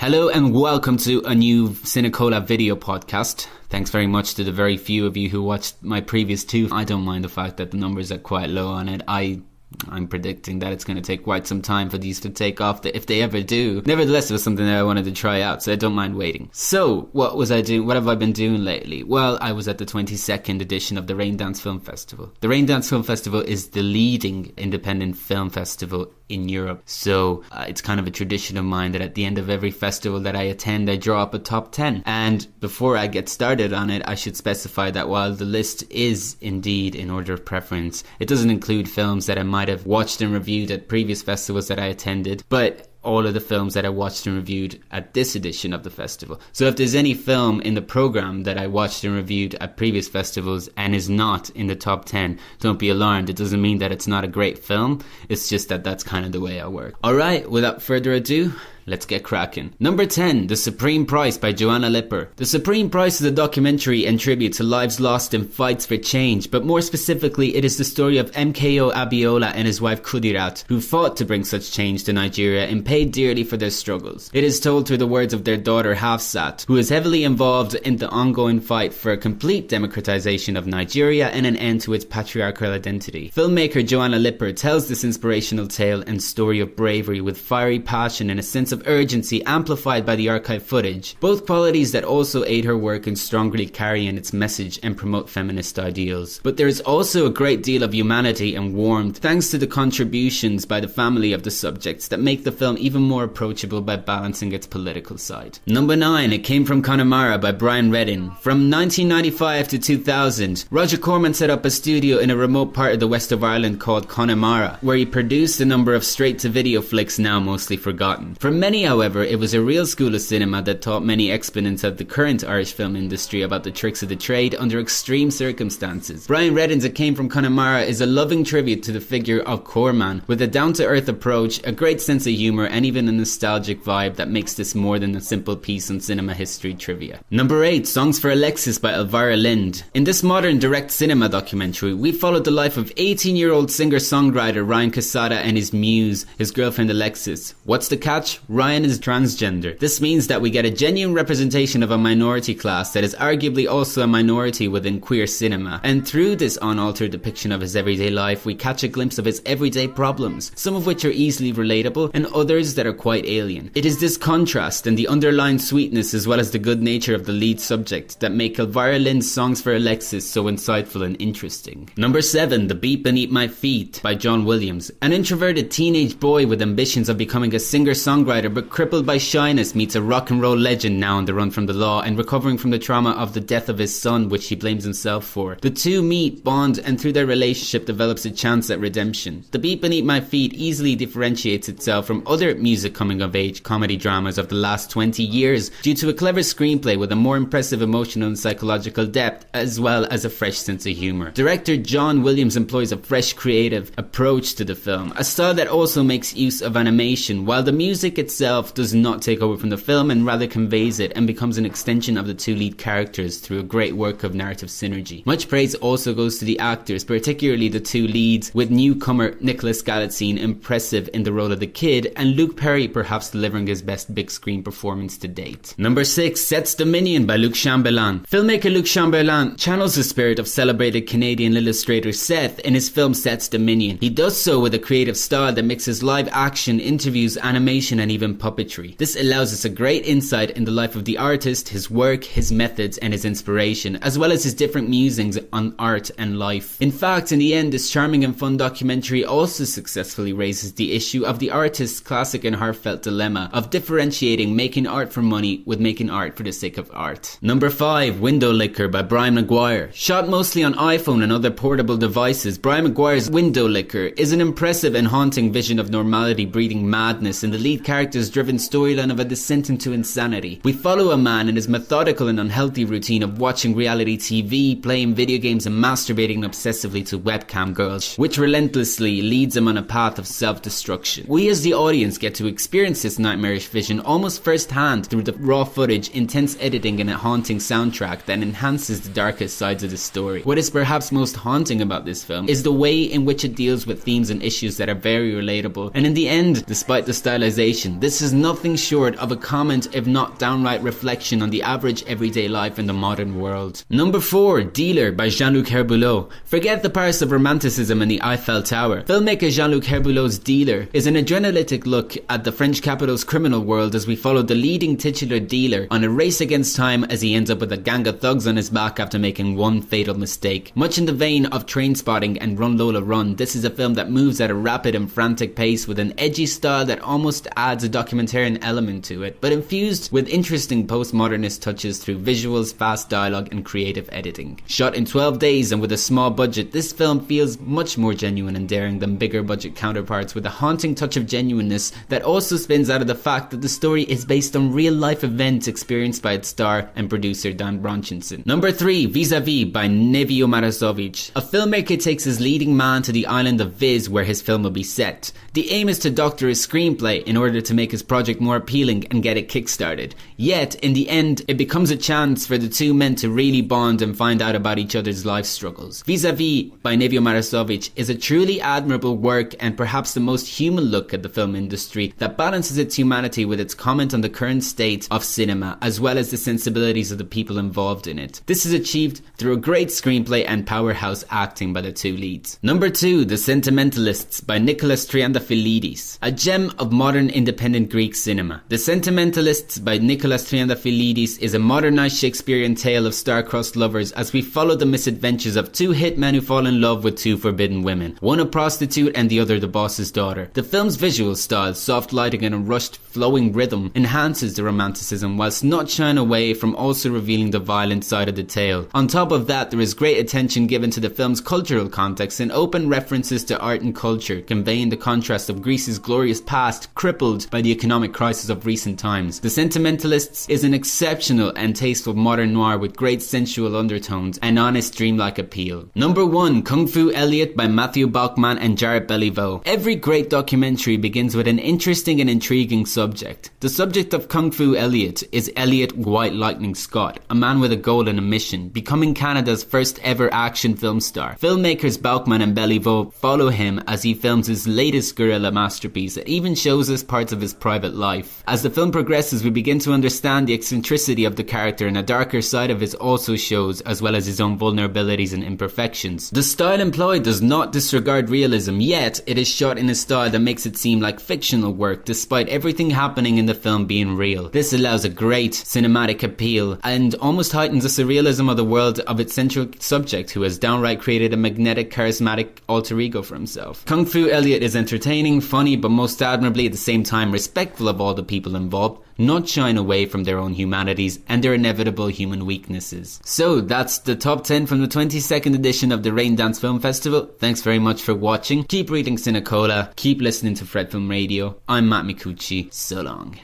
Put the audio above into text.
Hello and welcome to a new CineCola video podcast. Thanks very much to the very few of you who watched my previous two. I don't mind the fact that the numbers are quite low on it. I'm predicting that it's going to take quite some time for these to take off, if they ever do. Nevertheless, it was something that I wanted to try out, so I don't mind waiting. So, what was I doing? What have I been doing lately? Well, I was at the 22nd edition of the Raindance Film Festival. The Raindance Film Festival is the leading independent film festival in Europe. So, it's kind of a tradition of mine that at the end of every festival that I attend, I draw up a top 10. And before I get started on it, I should specify that while the list is indeed in order of preference, it doesn't include films that I might have watched and reviewed at previous festivals that I attended, but all of the films that I watched and reviewed at this edition of the festival. So if there's any film in the program that I watched and reviewed at previous festivals and is not in the top 10, don't be alarmed. It doesn't mean that it's not a great film. It's just that that's kind of the way I work. Alright, without further ado, let's get cracking. Number 10, The Supreme Price by Joanna Lipper. The Supreme Price is a documentary and tribute to lives lost in fights for change, but more specifically, it is the story of MKO Abiola and his wife Kudirat, who fought to bring such change to Nigeria and paid dearly for their struggles. It is told through the words of their daughter Hafsat, who is heavily involved in the ongoing fight for a complete democratization of Nigeria and an end to its patriarchal identity. Filmmaker Joanna Lipper tells this inspirational tale and story of bravery with fiery passion and a sense of urgency amplified by the archive footage, both qualities that also aid her work in strongly carrying its message and promote feminist ideals. But there is also a great deal of humanity and warmth thanks to the contributions by the family of the subjects that make the film even more approachable by balancing its political side. Number 9, It Came from Connemara by Brian Reddin. From 1995 to 2000, Roger Corman set up a studio in a remote part of the west of Ireland called Connemara, where he produced a number of straight-to-video flicks now mostly forgotten. For many, however, it was a real school of cinema that taught many exponents of the current Irish film industry about the tricks of the trade under extreme circumstances. Brian Reddin's It Came from Connemara is a loving tribute to the figure of Corman, with a down-to-earth approach, a great sense of humour, and even a nostalgic vibe that makes this more than a simple piece on cinema history trivia. Number 8, Songs for Alexis by Elvira Lind. In this modern direct cinema documentary, we followed the life of 18-year-old singer-songwriter Ryan Casada and his muse, his girlfriend Alexis. What's the catch? Ryan is transgender. This means that we get a genuine representation of a minority class that is arguably also a minority within queer cinema. And through this unaltered depiction of his everyday life, we catch a glimpse of his everyday problems, some of which are easily relatable and others that are quite alien. It is this contrast and the underlying sweetness as well as the good nature of the lead subject that make Elvira Lind's Songs for Alexis so insightful and interesting. Number 7, The Beat Beneath My Feet by John Williams. An introverted teenage boy with ambitions of becoming a singer-songwriter but crippled by shyness meets a rock and roll legend now on the run from the law and recovering from the trauma of the death of his son, which he blames himself for. The two meet, bond, and through their relationship develops a chance at redemption. The Beat Beneath My Feet easily differentiates itself from other music coming-of-age comedy dramas of the last 20 years due to a clever screenplay with a more impressive emotional and psychological depth as well as a fresh sense of humour. Director John Williams employs a fresh creative approach to the film, a style that also makes use of animation, while the music itself does not take over from the film and rather conveys it and becomes an extension of the two lead characters through a great work of narrative synergy. Much praise also goes to the actors, particularly the two leads, with newcomer Nicholas Galitzine impressive in the role of the kid and Luke Perry perhaps delivering his best big screen performance to date. Number 6, Sets Dominion by Luc Chambellan. Filmmaker Luc Chambellan channels the spirit of celebrated Canadian illustrator Seth in his film Sets Dominion. He does so with a creative style that mixes live action, interviews, animation and even puppetry. This allows us a great insight in the life of the artist, his work, his methods and his inspiration, as well as his different musings on art and life. In fact, in the end, this charming and fun documentary also successfully raises the issue of the artist's classic and heartfelt dilemma of differentiating making art for money with making art for the sake of art. Number 5, Window Licker by Brian Maguire. Shot mostly on iPhone and other portable devices, Brian Maguire's Window Licker is an impressive and haunting vision of normality breeding madness in the lead character's driven storyline of a descent into insanity. We follow a man in his methodical and unhealthy routine of watching reality TV, playing video games and masturbating obsessively to webcam girls, which relentlessly leads him on a path of self-destruction. We as the audience get to experience this nightmarish vision almost first-hand through the raw footage, intense editing and a haunting soundtrack that enhances the darkest sides of the story. What is perhaps most haunting about this film is the way in which it deals with themes and issues that are very relatable, and in the end, despite the stylization, conclusion, this is nothing short of a comment, if not downright reflection on the average everyday life in the modern world. Number 4, Dealer by Jean-Luc Herbulot. Forget the parts of romanticism and the Eiffel Tower. Filmmaker Jean-Luc Herbulot's Dealer is an adrenalitic look at the French capital's criminal world as we follow the leading titular dealer on a race against time as he ends up with a gang of thugs on his back after making one fatal mistake. Much in the vein of Trainspotting and Run Lola Run, this is a film that moves at a rapid and frantic pace with an edgy style that almost adds a documentarian element to it, but infused with interesting postmodernist touches through visuals, fast dialogue and creative editing. Shot in 12 days and with a small budget, this film feels much more genuine and daring than bigger budget counterparts, with a haunting touch of genuineness that also spins out of the fact that the story is based on real life events experienced by its star and producer Dan Bronchinson. Number 3, Vis-a-Vis by Nevio Marasovic. A filmmaker takes his leading man to the island of Viz where his film will be set. The aim is to doctor his screenplay in order to make his project more appealing and get it kickstarted. Yet, in the end, it becomes a chance for the two men to really bond and find out about each other's life struggles. Vis-a-Vis by Nevio Marasovic is a truly admirable work and perhaps the most human look at the film industry that balances its humanity with its comment on the current state of cinema, as well as the sensibilities of the people involved in it. This is achieved through a great screenplay and powerhouse acting by the two leads. Number 2, The Sentimentalists by Nicholas Triantafylidis. A gem of modern independent Greek cinema. The Sentimentalists by Nicholas Triantafylidis is a modernized Shakespearean tale of star-crossed lovers as we follow the misadventures of two hitmen who fall in love with two forbidden women, one a prostitute and the other the boss's daughter. The film's visual style, soft lighting and a rushed flowing rhythm enhances the romanticism whilst not shying away from also revealing the violent side of the tale. On top of that, there is great attention given to the film's cultural context and open references to art and culture, conveying the contrast of Greece's glorious past crippled by the economic crisis of recent times. The Sentimentalists is an exceptional and tasteful modern noir with great sensual undertones and honest dreamlike appeal. Number 1, Kung Fu Elliot by Matthew Bachman and Jarrett Beliveau. Every great documentary begins with an interesting and intriguing subject. The subject of Kung Fu Elliot is Elliot White Lightning Scott, a man with a goal and a mission, becoming Canada's first ever action film star. Filmmakers Bachman and Beliveau follow him as he films his latest guerrilla masterpiece that even shows us parts of his private life. As the film progresses, we begin to understand the eccentricity of the character, and a darker side of his also shows, as well as his own vulnerabilities and imperfections. The style employed does not disregard realism, yet it is shot in a style that makes it seem like fictional work despite everything happening in the film being real. This allows a great cinematic appeal and almost heightens the surrealism of the world of its central subject, who has downright created a magnetic, charismatic alter ego for himself. Kung Fu Elliot is entertaining, funny, but most admirably at the same time respectful of all the people involved, not shying away from their own humanities and their inevitable human weaknesses. So that's the top 10 from the 22nd edition of the Raindance Film Festival. Thanks very much for watching. Keep reading CineCola, keep listening to Fred Film Radio. I'm Matt Micucci. So long.